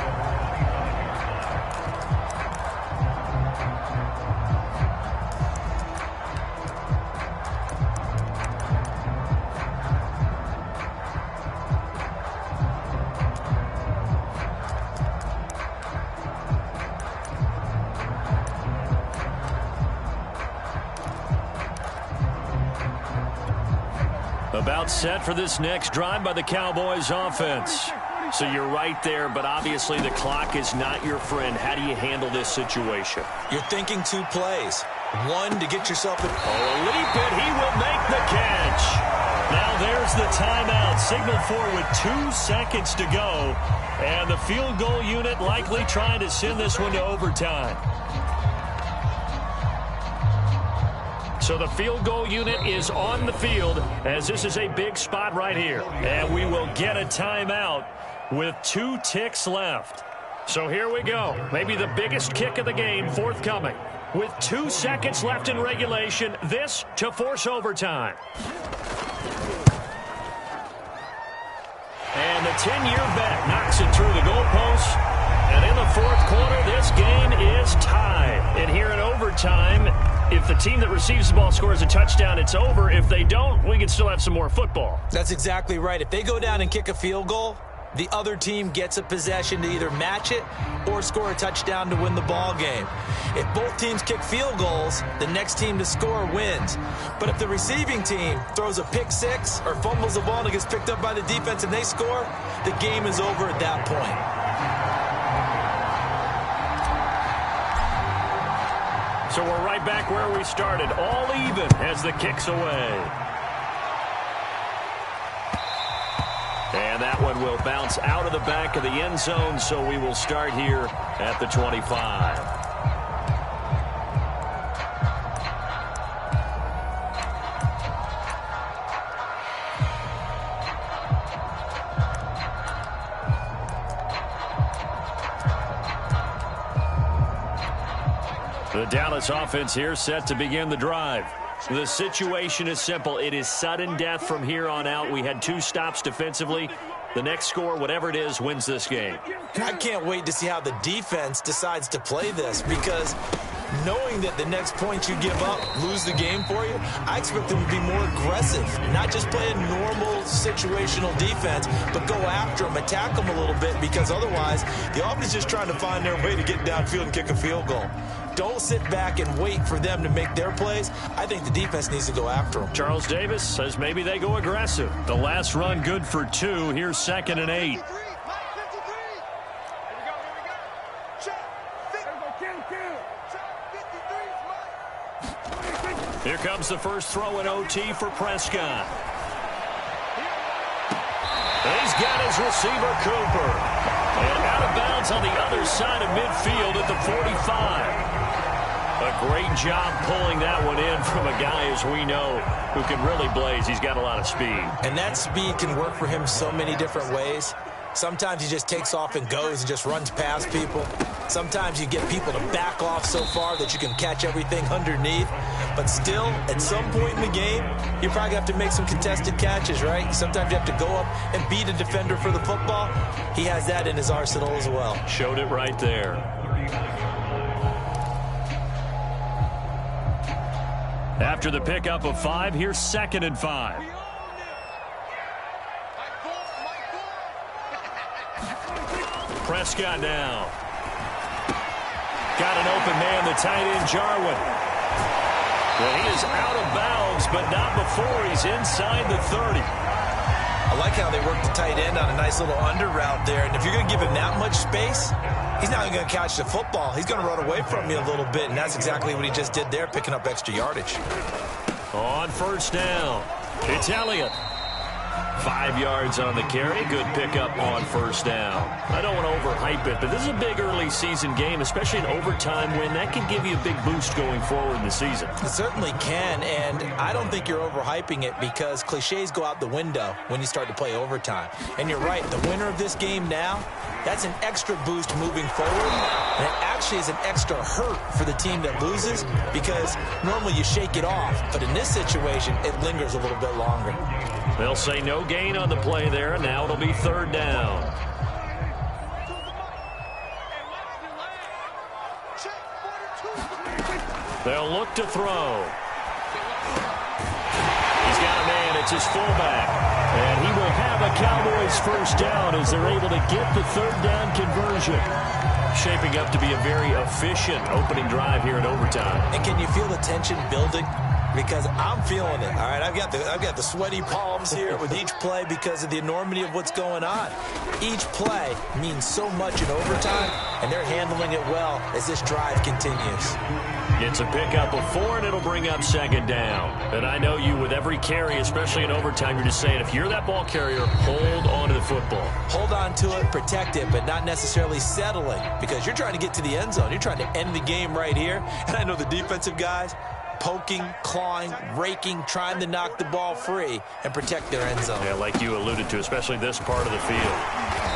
About set for this next drive by the Cowboys offense. So you're right there, but obviously the clock is not your friend. How do you handle this situation? You're thinking 2 plays. One, to get yourself a leap it. He will make the catch. Now there's the timeout signaled for with 2 seconds to go. And the field goal unit likely trying to send this one to overtime. So the field goal unit is on the field as this is a big spot right here. And we will get a timeout with 2 ticks left. So here we go. Maybe the biggest kick of the game forthcoming. With 2 seconds left in regulation, this to force overtime. And the 10-year bet knocks it through the goalpost. And in the 4th quarter, this game is tied. And here in overtime, if the team that receives the ball scores a touchdown, it's over. If they don't, we can still have some more football. That's exactly right. If they go down and kick a field goal, the other team gets a possession to either match it or score a touchdown to win the ball game. If both teams kick field goals, the next team to score wins. But if the receiving team throws a pick 6 or fumbles the ball and it gets picked up by the defense and they score, the game is over at that point. So we're right back where we started, all even as the kick's away. And that one will bounce out of the back of the end zone, so we will start here at the 25. The Dallas offense here set to begin the drive. The situation is simple. It is sudden death from here on out. We had 2 stops defensively. The next score, whatever it is, wins this game. I can't wait to see how the defense decides to play this, because knowing that the next point you give up lose the game for you, I expect them to be more aggressive, not just play a normal situational defense, but go after them, attack them a little bit, because otherwise the offense is just trying to find their way to get downfield and kick a field goal. Don't sit back and wait for them to make their plays. I think the defense needs to go after them. Charles Davis says maybe they go aggressive. The last run good for 2. Here's 2nd and 8. Here comes the first throw in OT for Prescott. He's got his receiver, Cooper. And out of bounds on the other side of midfield at the 45. A great job pulling that one in from a guy, as we know, who can really blaze. He's got a lot of speed. And that speed can work for him so many different ways. Sometimes he just takes off and goes and just runs past people. Sometimes you get people to back off so far that you can catch everything underneath. But still, at some point in the game, you probably have to make some contested catches, right? Sometimes you have to go up and beat a defender for the football. He has that in his arsenal as well. Showed it right there. After the pickup of 5, here's 2nd and 5. Prescott now. Got an open man, the tight end, Jarwin. Well, he is out of bounds, but not before he's inside the 30. I like how they work the tight end on a nice little under route there. And if you're going to give him that much space, he's not even going to catch the football. He's going to run away from you a little bit, and that's exactly what he just did there, picking up extra yardage. On first down, it's Elliott. 5 yards on the carry. Good pickup on first down. I don't want to overhype it, but this is a big early season game, especially an overtime win. That can give you a big boost going forward in the season. It certainly can, and I don't think you're overhyping it, because cliches go out the window when you start to play overtime. And you're right, the winner of this game now, that's an extra boost moving forward, and it actually is an extra hurt for the team that loses, because normally you shake it off, but in this situation, it lingers a little bit longer. They'll say no gain on the play there. Now it'll be 3rd down. They'll look to throw. He's got a man. It's his fullback. And he will have a Cowboys first down as they're able to get the 3rd down conversion. Shaping up to be a very efficient opening drive here in overtime. And can you feel the tension building? because I'm feeling it. All right, I've got the sweaty palms here with each play because of the enormity of what's going on. Each play means so much in overtime, and they're handling it well as this drive continues. It's a pickup of 4, and it'll bring up second down. And I know you, with every carry, especially in overtime, you're just saying, if you're that ball carrier, hold on to the football. Hold on to it, protect it, but not necessarily settling, because you're trying to get to the end zone. You're trying to end the game right here. And I know the defensive guys poking, clawing, raking, trying to knock the ball free and protect their end zone. Yeah, like you alluded to, especially this part of the field.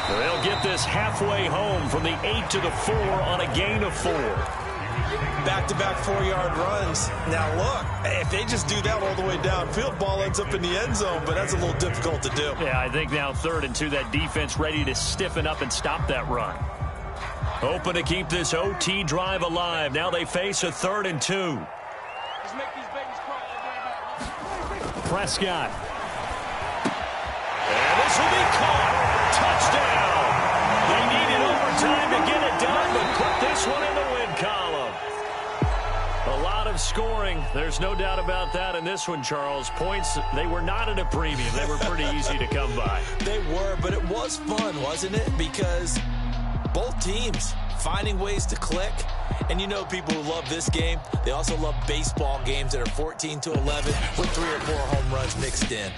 They'll get this halfway home from the 8 to the 4 on a gain of 4. Back-to-back 4-yard runs. Now, look, if they just do that all the way downfield, ball ends up in the end zone, but that's a little difficult to do. Yeah, I think now 3rd and 2, that defense ready to stiffen up and stop that run. Hoping to keep this OT drive alive. Now they face a 3rd and 2. Prescott. And this will be caught. Touchdown. They needed overtime to get it done, but put this one in the win column. A lot of scoring. There's no doubt about that in this one, Charles. Points, they were not at a premium. They were pretty easy to come by. They were, but it was fun, wasn't it? Because both teams finding ways to click. And you know people who love this game, they also love baseball games that are 14-11 with 3 or 4 home runs mixed in.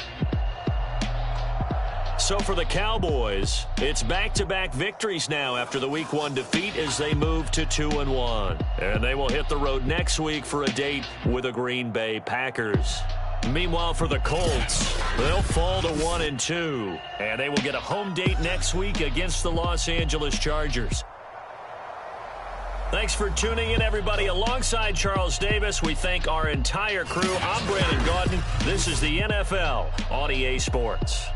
So for the Cowboys, it's back-to-back victories now after the Week 1 defeat as they move to 2-1. And they will hit the road next week for a date with the Green Bay Packers. Meanwhile, for the Colts, they'll fall to 1-2. And they will get a home date next week against the Los Angeles Chargers. Thanks for tuning in, everybody. Alongside Charles Davis, we thank our entire crew. I'm Brandon Gaudin. This is the NFL on EA Sports.